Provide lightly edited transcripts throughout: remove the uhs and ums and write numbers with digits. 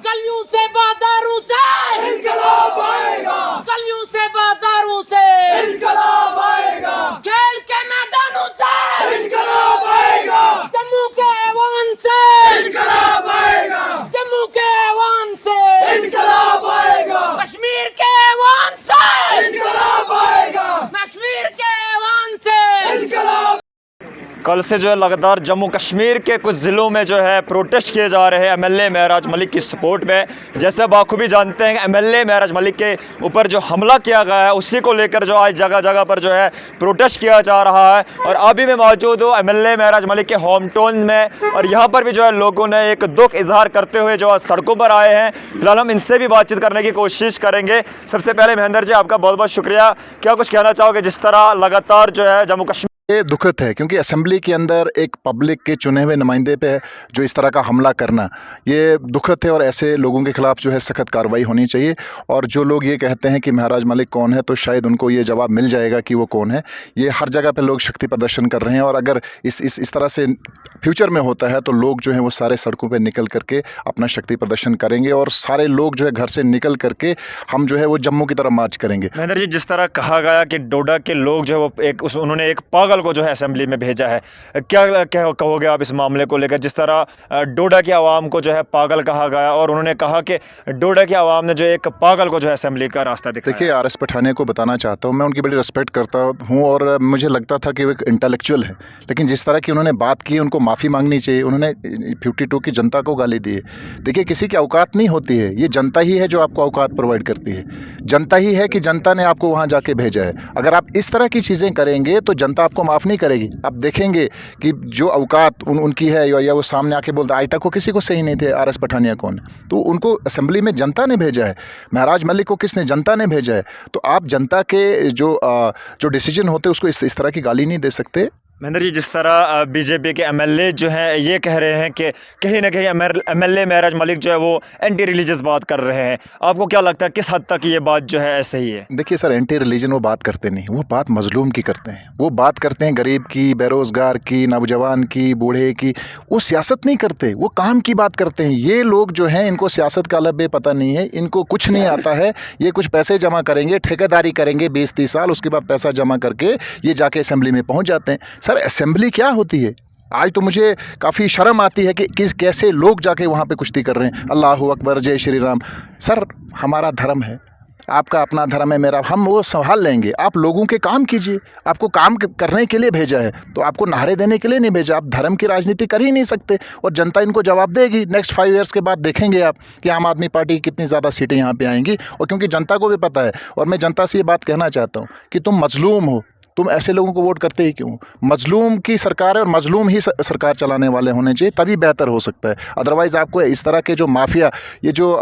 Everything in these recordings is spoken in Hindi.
गलियों से बाजारों से इनकलाब आएगा, गलियों से बाजारों से इनकलाब आएगा, खेल के मैदानों से इनकलाब आएगा, जम्मू के ऐवान से इनकलाब आएगा, जम्मू के ऐवान से इनकलाब आएगा, कश्मीर के ऐवान से इनकलाब आएगा, कश्मीर के ऐवान से इनकलाब। कल से जो है लगातार जम्मू कश्मीर के कुछ ज़िलों में जो है प्रोटेस्ट किए जा रहे हैं एमएलए महराज मलिक की सपोर्ट में। जैसे बाखूबी जानते हैं एमएलए महराज मलिक के ऊपर जो हमला किया गया है उसी को लेकर जो आज जगह जगह पर जो है प्रोटेस्ट किया जा रहा है। और अभी मैं मौजूद हूँ एमएलए महराज मलिक के होम टाउन में और यहाँ पर भी जो है लोगों ने एक दुख इजहार करते हुए जो सड़कों पर आए हैं। फिलहाल हम इनसे भी बातचीत करने की कोशिश करेंगे। सबसे पहले महेंद्र जी आपका बहुत बहुत शुक्रिया। क्या कुछ कहना चाहोगे जिस तरह लगातार जो है जम्मू कश्मीर ये दुखद है क्योंकि असेंबली के अंदर एक पब्लिक के चुने हुए नुमाइंदे पे जो इस तरह का हमला करना ये दुखद है और ऐसे लोगों के खिलाफ जो है सख्त कार्रवाई होनी चाहिए। और जो लोग ये कहते हैं कि महराज मलिक कौन है तो शायद उनको ये जवाब मिल जाएगा कि वो कौन है। ये हर जगह पे लोग शक्ति प्रदर्शन कर रहे हैं और अगर इस तरह से फ्यूचर में होता है तो लोग जो है वो सारे सड़कों पर निकल करके अपना शक्ति प्रदर्शन करेंगे और सारे लोग जो है घर से निकल करके हम जो है वो जम्मू की तरफ मार्च करेंगे। महेंद्र जी जिस तरह कहा गया कि डोडा के लोग जो है वो उन्होंने एक पागल को जो है असेंबली में भेजा है, क्या कहोगे आप इस मामले को लेकर? जिस तरह डोडा की आवाम को जो है पागल कहा गया और उन्होंने कहा कि डोडा की आवाम ने जो एक पागल को जो है असेंबली का रास्ता दिखाया। देखिए आर एस पठानिया को बताना चाहता हूँ मैं उनकी बड़ी रिस्पेक्ट करता हूँ और मुझे लगता था कि वो एक इंटेलेक्चुअल है, लेकिन जिस तरह की उन्होंने बात की उनको माफ़ी मांगनी चाहिए। उन्होंने 52 की जनता को गाली दी है। देखिए किसी की औकात नहीं होती है, ये जनता ही है जो आपको औकात प्रोवाइड करती है। जनता ही है कि जनता ने आपको वहाँ जाके भेजा है। अगर आप इस तरह की चीज़ें करेंगे तो जनता आपको माफ़ नहीं करेगी। आप देखेंगे कि जो औकात उनकी है या वो सामने आके बोलता आज तक वो किसी को सही नहीं थे आर एस पठानिया कौन है, तो उनको असेंबली में जनता ने भेजा है। महराज मलिक को किसने? जनता ने भेजा है। तो आप जनता के जो डिसीजन होते हैं उसको इस तरह की गाली नहीं दे सकते। महेंद्र जी जिस तरह बीजेपी के एमएलए जो हैं ये कह रहे हैं कि कहीं ना कहीं एमएलए महराज मलिक जो है वो एंटी रिलीजियस बात कर रहे हैं, आपको क्या लगता है किस हद तक ये बात जो है सही है? देखिए सर, एंटी रिलीजन वो बात करते नहीं, वो बात मजलूम की करते हैं। वो बात करते हैं गरीब की, बेरोज़गार की, नौजवान की, बूढ़े की। वो सियासत नहीं करते, वो काम की बात करते हैं। ये लोग जो हैं इनको सियासत का लब पता नहीं है, इनको कुछ नहीं आता है। ये कुछ पैसे जमा करेंगे, ठेकेदारी करेंगे 20-30 साल, उसके बाद पैसा जमा करके ये जाके असेंबली में पहुँच जाते हैं। सर असेंबली क्या होती है? आज तो मुझे काफ़ी शर्म आती है कि कैसे लोग जाके वहाँ पे कुश्ती कर रहे हैं। अल्लाह अकबर, जय श्री राम। सर हमारा धर्म है, आपका अपना धर्म है, मेरा, हम वो संभाल लेंगे। आप लोगों के काम कीजिए। आपको काम करने के लिए भेजा है तो आपको नारे देने के लिए नहीं भेजा। आप धर्म की राजनीति कर ही नहीं सकते और जनता इनको जवाब देगी। नेक्स्ट 5 ईयर्स के बाद देखेंगे आप कि आम आदमी पार्टी की कितनी ज़्यादा सीटें यहाँ पे आएंगी। और क्योंकि जनता को भी पता है और मैं जनता से ये बात कहना चाहता हूँ कि तुम मजलूम हो, तुम ऐसे लोगों को वोट करते ही क्यों? मजलूम की सरकार है और मजलूम ही सरकार चलाने वाले होने चाहिए, तभी बेहतर हो सकता है। अदरवाइज़ आपको इस तरह के जो माफिया, ये जो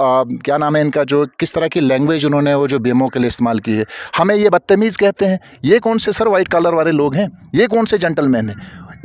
क्या नाम है इनका, जो किस तरह की लैंग्वेज उन्होंने वो जो बीएमओ के लिए इस्तेमाल की है, हमें ये बदतमीज़ कहते हैं। ये कौन से सर वाइट कॉलर वाले लोग हैं? ये कौन से जेंटलमैन हैं?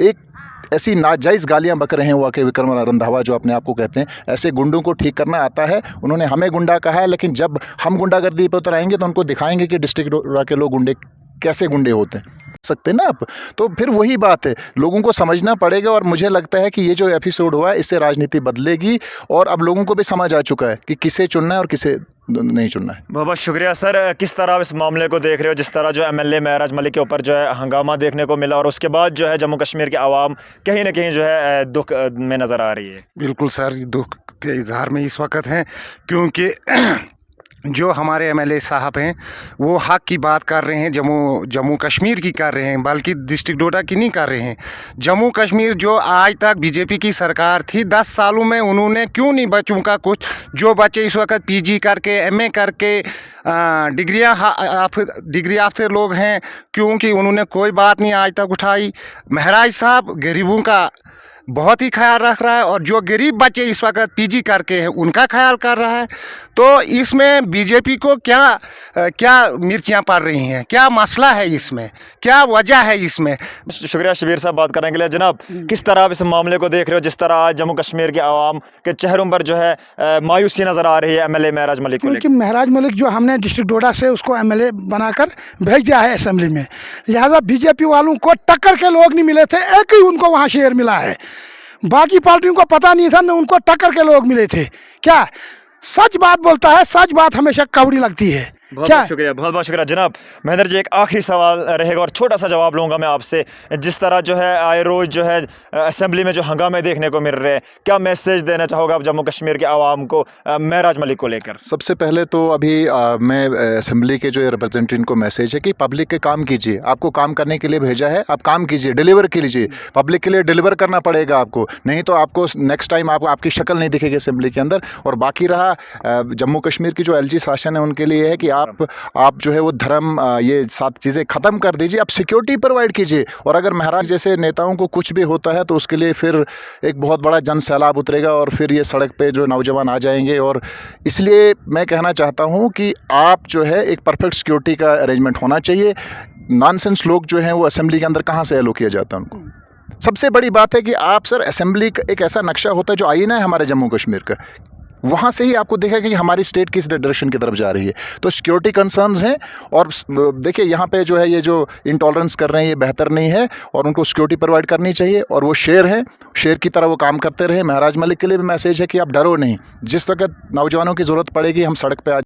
एक ऐसी नाजायज़ गालियां बक रहे हैं वो के विक्रम रंधावा जो अपने आप को कहते हैं। ऐसे गुंडों को ठीक करना आता है। उन्होंने हमें गुंडा कहा है, लेकिन जब हम गुंडागर्दी पर उतर आएंगे तो उनको दिखाएंगे कि डिस्ट्रिक्ट के लोग गुंडे कैसे गुंडे होते हैं। सकते ना आप, तो फिर वही बात है, लोगों को समझना पड़ेगा। और मुझे लगता है कि ये जो एपिसोड हुआ है इससे राजनीति बदलेगी और अब लोगों को भी समझ आ चुका है कि किसे चुनना है और किसे नहीं चुनना है। बहुत बहुत शुक्रिया सर। किस तरह आप इस मामले को देख रहे हो? जिस तरह जो एमएलए महराज मलिक के ऊपर जो है हंगामा देखने को मिला और उसके बाद जो है जम्मू कश्मीर की आवाम कहीं ना कहीं जो है दुख में नज़र आ रही है। बिल्कुल सर, दुख के इजहार में इस वक्त हैं क्योंकि जो हमारे एमएलए साहब हैं वो हक की बात कर रहे हैं, जम्मू कश्मीर की कर रहे हैं, बल्कि डिस्ट्रिक्ट डोडा की नहीं कर रहे हैं। जम्मू कश्मीर जो आज तक बीजेपी की सरकार थी, 10 सालों में उन्होंने क्यों नहीं बच्चों का कुछ, जो बच्चे इस वक्त पीजी करके, एमए करके डिग्री याफ्ते लोग हैं, क्योंकि उन्होंने कोई बात नहीं आज तक उठाई। महराज साहब गरीबों का बहुत ही ख्याल रख रहा है और जो गरीब बच्चे इस वक्त पीजी करके हैं उनका ख्याल कर रहा है। तो इसमें बीजेपी को क्या मिर्चियाँ पड़ रही हैं? क्या मसला है इसमें? क्या वजह है इसमें? शुक्रिया शबीर साहब बात करने के लिए। जनाब किस तरह आप इस मामले को देख रहे हो? जिस तरह आज जम्मू कश्मीर के आवाम के चेहरों पर जो है मायूसी नज़र आ रही है एमएलए महराज मलिक को क्योंकि महराज मलिक जो हमने डिस्ट्रिक्ट डोडा से उसको एमएलए बनाकर भेज दिया है असेंबली में, लिहाजा बीजेपी वालों को टक्कर के लोग नहीं मिले थे, एक ही उनको वहाँ शेयर मिला है। बाकी पार्टियों को पता नहीं था न उनको टक्कर के लोग मिले थे। क्या सच बात बोलता है, सच बात हमेशा कवड़ी लगती है। बहुत क्या बहुत शुक्रिया, बहुत बहुत शुक्रिया जनाब। महेंद्र जी, एक आखिरी सवाल रहेगा और छोटा सा जवाब लूँगा मैं आपसे। जिस तरह जो है आए रोज़ जो है असेंबली में जो हंगामे देखने को मिल रहे हैं, क्या मैसेज देना चाहोगे आप जम्मू कश्मीर के आवाम को महराज मलिक को लेकर? सबसे पहले तो अभी मैं असेंबली के जो रिप्रेजेंटेटिव को मैसेज है कि पब्लिक के काम कीजिए। आपको काम करने के लिए भेजा है, आप काम कीजिए, डिलीवर कीजिए। पब्लिक के लिए डिलीवर करना पड़ेगा आपको, नहीं तो आपको नेक्स्ट टाइम आपकी शक्ल नहीं दिखेगी असेंबली के अंदर। और बाकी रहा जम्मू कश्मीर की जो एलजी शासन है उनके लिए है कि आप जो है वो धर्म ये सात चीज़ें ख़त्म कर दीजिए, आप सिक्योरिटी प्रोवाइड कीजिए। और अगर महराज जैसे नेताओं को कुछ भी होता है तो उसके लिए फिर एक बहुत बड़ा जन सैलाब उतरेगा और फिर ये सड़क पे जो नौजवान आ जाएंगे। और इसलिए मैं कहना चाहता हूँ कि आप जो है एक परफेक्ट सिक्योरिटी का अरेंजमेंट होना चाहिए। नॉनसेंस लोग जो हैं वो असेंबली के अंदर कहाँ से एलो किया जाता है उनको। सबसे बड़ी बात है कि आप सर असेंबली का एक ऐसा नक्शा होता है जो आईना है हमारे जम्मू कश्मीर का, वहाँ से ही आपको देखा कि हमारी स्टेट किस डायरेक्शन की तरफ जा रही है। तो सिक्योरिटी कंसर्न्स हैं और देखिए यहाँ पे जो है ये जो इंटॉलरेंस कर रहे हैं ये बेहतर नहीं है और उनको सिक्योरिटी प्रोवाइड करनी चाहिए। और वो शेर हैं, शेर की तरह वो काम करते रहे। महराज मलिक के लिए भी मैसेज है कि आप डरो नहीं, जिस वक्त नौजवानों की ज़रूरत पड़ेगी हम सड़क पे आ